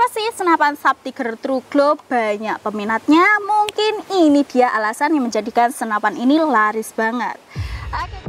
sih senapan Sub Tiger True Glow banyak peminatnya? Mungkin ini dia alasan yang menjadikan senapan ini laris banget. Oke.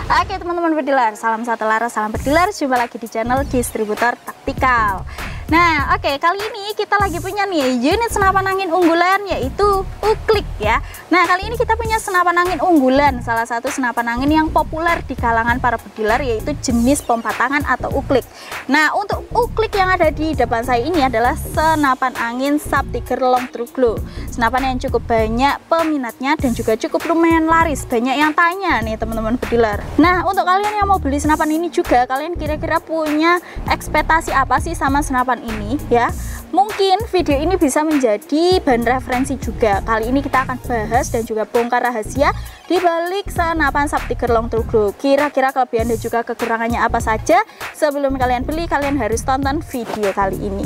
Oke teman-teman bediler, salam satu laras, salam bediler. Jumpa lagi di channel Distributor Taktikal. Nah oke, kali ini kita lagi punya nih unit senapan angin unggulan, yaitu Uklik ya. Nah kali ini kita punya senapan angin unggulan, salah satu senapan angin yang populer di kalangan para bediler, yaitu jenis pompa tangan atau Uklik. Nah untuk Uklik yang ada di depan saya ini adalah senapan angin Sub Tiger Long True Glow. Senapan yang cukup banyak peminatnya dan juga cukup lumayan laris, banyak yang tanya nih teman-teman bediler. Nah untuk kalian yang mau beli senapan ini juga, kalian kira-kira punya ekspektasi apa sih sama senapan ini ya? Mungkin video ini bisa menjadi bahan referensi juga. Kali ini kita akan bahas dan juga bongkar rahasia di balik senapan Sub Tiger Long True Glow. Kira-kira kelebihan dan juga kekurangannya apa saja? Sebelum kalian beli, kalian harus tonton video kali ini.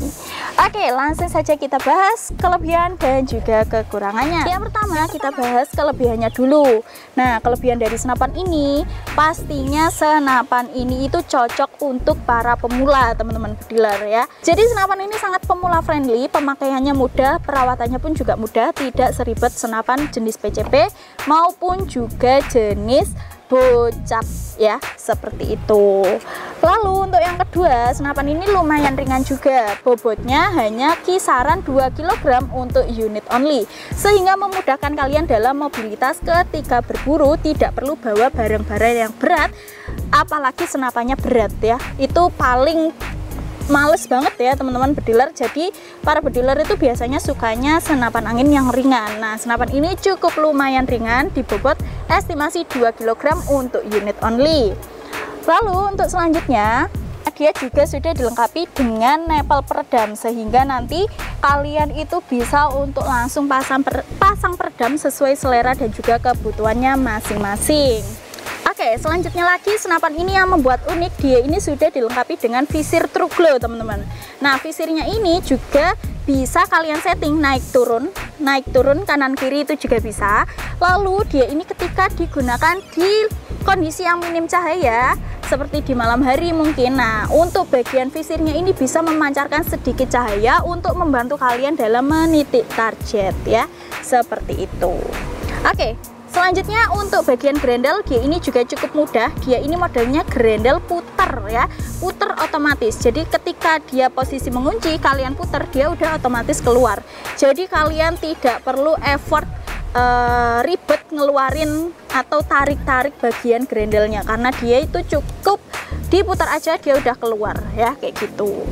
Oke, langsung saja kita bahas kelebihan dan juga kekurangannya. Yang pertama kita bahas kelebihannya dulu. Nah, kelebihan dari senapan ini, pastinya senapan ini itu cocok untuk para pemula teman-teman bediler ya. Jadi senapan ini sangat pemula friendly, pemakaiannya mudah, perawatannya pun juga mudah, tidak seribet senapan jenis PCP maupun juga jenis bocap ya, seperti itu. Lalu untuk yang kedua, senapan ini lumayan ringan juga, bobotnya hanya kisaran 2 kg untuk unit only, sehingga memudahkan kalian dalam mobilitas ketika berburu, tidak perlu bawa barang-barang yang berat, apalagi senapannya berat ya. Itu paling males banget ya teman-teman bediler. Jadi para bediler itu biasanya sukanya senapan angin yang ringan. Nah senapan ini cukup lumayan ringan, di bobot estimasi 2 kg untuk unit only. Lalu untuk selanjutnya, dia juga sudah dilengkapi dengan nepel peredam, sehingga nanti kalian itu bisa untuk langsung pasang peredam sesuai selera dan juga kebutuhannya masing-masing. Oke, selanjutnya lagi senapan ini yang membuat unik, dia ini sudah dilengkapi dengan visir True Glow teman-teman. Nah visirnya ini juga bisa kalian setting naik turun kanan kiri, itu juga bisa. Lalu dia ini ketika digunakan di kondisi yang minim cahaya seperti di malam hari mungkin, nah untuk bagian visirnya ini bisa memancarkan sedikit cahaya untuk membantu kalian dalam menitik target ya, seperti itu. Oke, selanjutnya untuk bagian grendel, dia ini juga cukup mudah. Dia ini modelnya grendel puter ya, puter otomatis. Jadi ketika dia posisi mengunci, kalian puter, dia udah otomatis keluar. Jadi kalian tidak perlu effort ribet ngeluarin atau tarik-tarik bagian grendelnya, karena dia itu cukup diputar aja dia udah keluar ya, kayak gitu.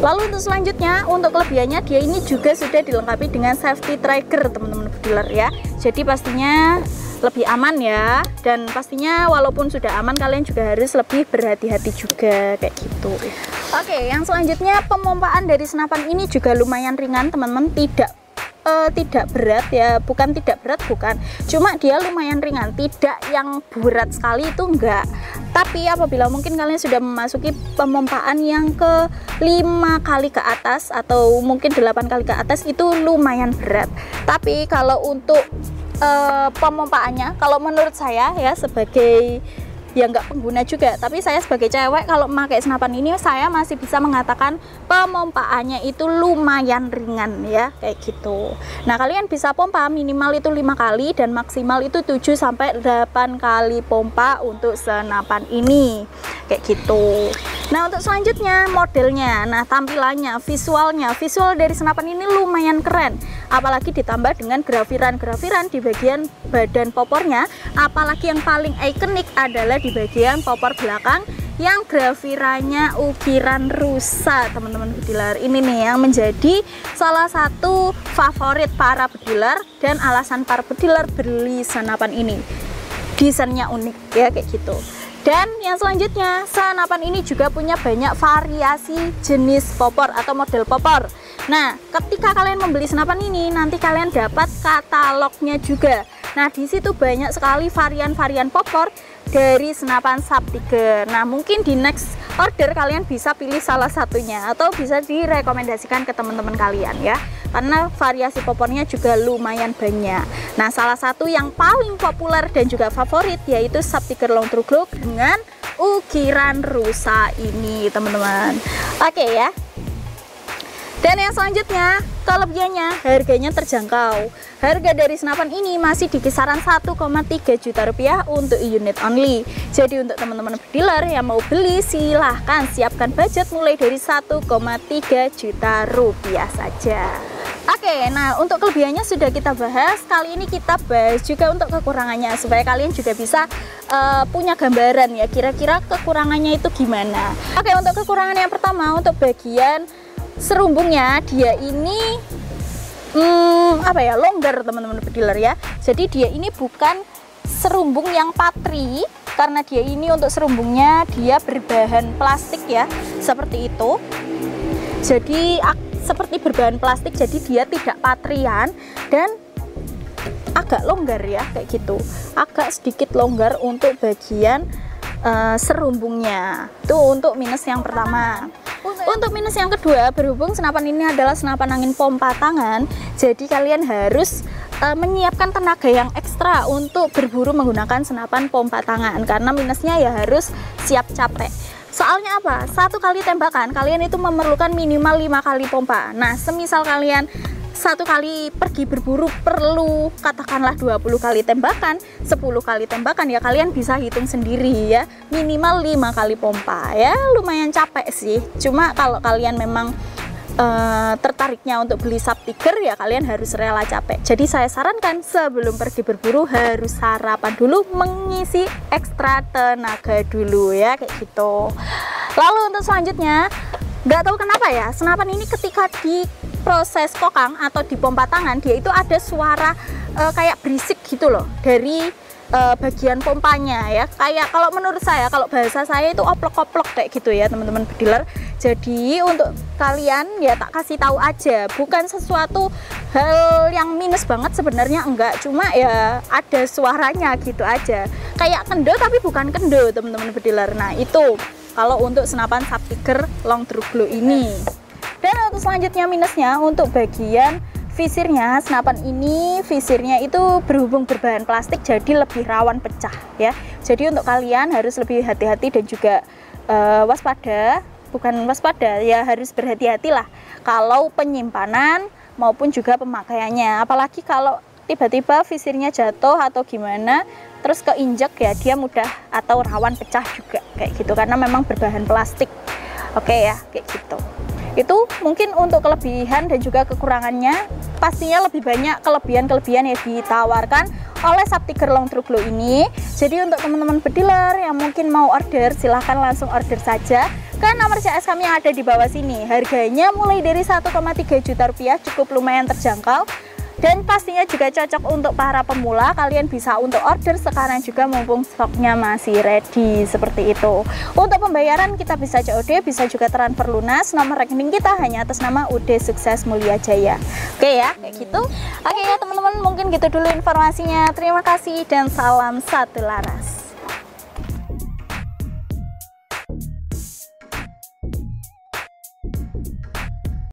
Lalu untuk selanjutnya, untuk kelebihannya, dia ini juga sudah dilengkapi dengan safety trigger teman-teman bediler ya. Jadi pastinya lebih aman ya, dan pastinya walaupun sudah aman, kalian juga harus lebih berhati-hati juga, kayak gitu. Oke, yang selanjutnya, pemompaan dari senapan ini juga lumayan ringan teman-teman, tidak berat ya, bukan tidak berat, bukan, cuma dia lumayan ringan, tidak yang berat sekali, itu enggak. Tapi apabila mungkin kalian sudah memasuki pemompaan yang ke 5 kali ke atas atau mungkin 8 kali ke atas, itu lumayan berat. Tapi kalau untuk pemompaannya, kalau menurut saya ya, sebagai ya nggak pengguna juga, tapi saya sebagai cewek kalau memakai senapan ini, saya masih bisa mengatakan pemompaannya itu lumayan ringan ya, kayak gitu. Nah kalian bisa pompa minimal itu 5 kali dan maksimal itu 7-8 kali pompa untuk senapan ini, kayak gitu. Nah untuk selanjutnya modelnya, nah tampilannya, visual dari senapan ini lumayan keren, apalagi ditambah dengan grafiran di bagian badan popornya. Apalagi yang paling ikonik adalah di bagian popor belakang yang grafirannya ukiran rusa teman-teman bediler. Ini nih yang menjadi salah satu favorit para bediler dan alasan para bediler beli senapan ini. Desainnya unik ya, kayak gitu. Dan yang selanjutnya, senapan ini juga punya banyak variasi jenis popor atau model popor. Nah, ketika kalian membeli senapan ini, nanti kalian dapat katalognya juga. Nah, di situ banyak sekali varian-varian popor dari senapan Sub Tiger. Nah, mungkin di next order, kalian bisa pilih salah satunya atau bisa direkomendasikan ke teman-teman kalian ya, karena variasi popornya juga lumayan banyak. Nah, salah satu yang paling populer dan juga favorit yaitu Subtiker Long True Glow dengan ukiran rusa ini teman-teman. Oke ya. Dan yang selanjutnya, kelebihannya harganya terjangkau. Harga dari senapan ini masih di kisaran 1,3 juta rupiah untuk unit only. Jadi untuk teman-teman dealer yang mau beli, silahkan siapkan budget mulai dari 1,3 juta rupiah saja. Oke, nah untuk kelebihannya sudah kita bahas. Kali ini kita bahas juga untuk kekurangannya, supaya kalian juga bisa punya gambaran ya, kira-kira kekurangannya itu gimana. Oke, untuk kekurangan yang pertama, untuk bagian serumbungnya, dia ini longgar teman-teman dealer ya. Jadi dia ini bukan serumbung yang patri, karena dia ini untuk serumbungnya dia berbahan plastik ya, seperti itu. Jadi seperti berbahan plastik, jadi dia tidak patrian dan agak longgar ya, kayak gitu, agak sedikit longgar untuk bagian serumbungnya. Itu untuk minus yang pertama. Untuk minus yang kedua, berhubung senapan ini adalah senapan angin pompa tangan, jadi kalian harus menyiapkan tenaga yang ekstra untuk berburu menggunakan senapan pompa tangan, karena minusnya ya harus siap capek. Soalnya apa? Satu kali tembakan kalian itu memerlukan minimal 5 kali pompa. Nah, semisal kalian satu kali pergi berburu perlu katakanlah 20 kali tembakan, 10 kali tembakan, ya kalian bisa hitung sendiri ya, minimal 5 kali pompa ya. Lumayan capek sih, cuma kalau kalian memang tertariknya untuk beli Subtiker, ya kalian harus rela capek. Jadi saya sarankan sebelum pergi berburu harus sarapan dulu, mengisi ekstra tenaga dulu ya, kayak gitu. Lalu untuk selanjutnya, nggak tahu kenapa ya, senapan ini ketika di proses kokang atau di pompa tangan, dia itu ada suara kayak berisik gitu loh dari bagian pompanya ya. Kayak kalau menurut saya, kalau bahasa saya itu oplok-oplok kayak gitu ya teman-teman dealer. Jadi untuk kalian ya tak kasih tahu aja, bukan sesuatu hal yang minus banget sebenarnya, enggak, cuma ya ada suaranya gitu aja, kayak kendo tapi bukan kendo teman-teman dealer. Nah itu kalau untuk senapan Subtiker Long True Glow ini. Dan untuk selanjutnya minusnya, untuk bagian visirnya, senapan ini visirnya itu berhubung berbahan plastik jadi lebih rawan pecah ya. Jadi untuk kalian harus lebih hati-hati dan juga waspada, bukan waspada ya, harus berhati-hati lah kalau penyimpanan maupun juga pemakaiannya. Apalagi kalau tiba-tiba visirnya jatuh atau gimana terus keinjak ya, dia mudah atau rawan pecah juga kayak gitu, karena memang berbahan plastik. Oke ya, kayak gitu. Itu mungkin untuk kelebihan dan juga kekurangannya. Pastinya lebih banyak kelebihan-kelebihan yang ditawarkan oleh Subtiker Long True Glow ini. Jadi untuk teman-teman bediler yang mungkin mau order, silahkan langsung order saja ke nomor CS kami yang ada di bawah sini. Harganya mulai dari 1,3 juta rupiah, cukup lumayan terjangkau. Dan pastinya juga cocok untuk para pemula. Kalian bisa untuk order sekarang juga mumpung stoknya masih ready, seperti itu. Untuk pembayaran kita bisa COD, bisa juga transfer lunas. Nomor rekening kita hanya atas nama UD Sukses Mulia Jaya. Oke ya, kayak gitu. Oke ya teman-teman, mungkin gitu dulu informasinya. Terima kasih dan salam satu laras.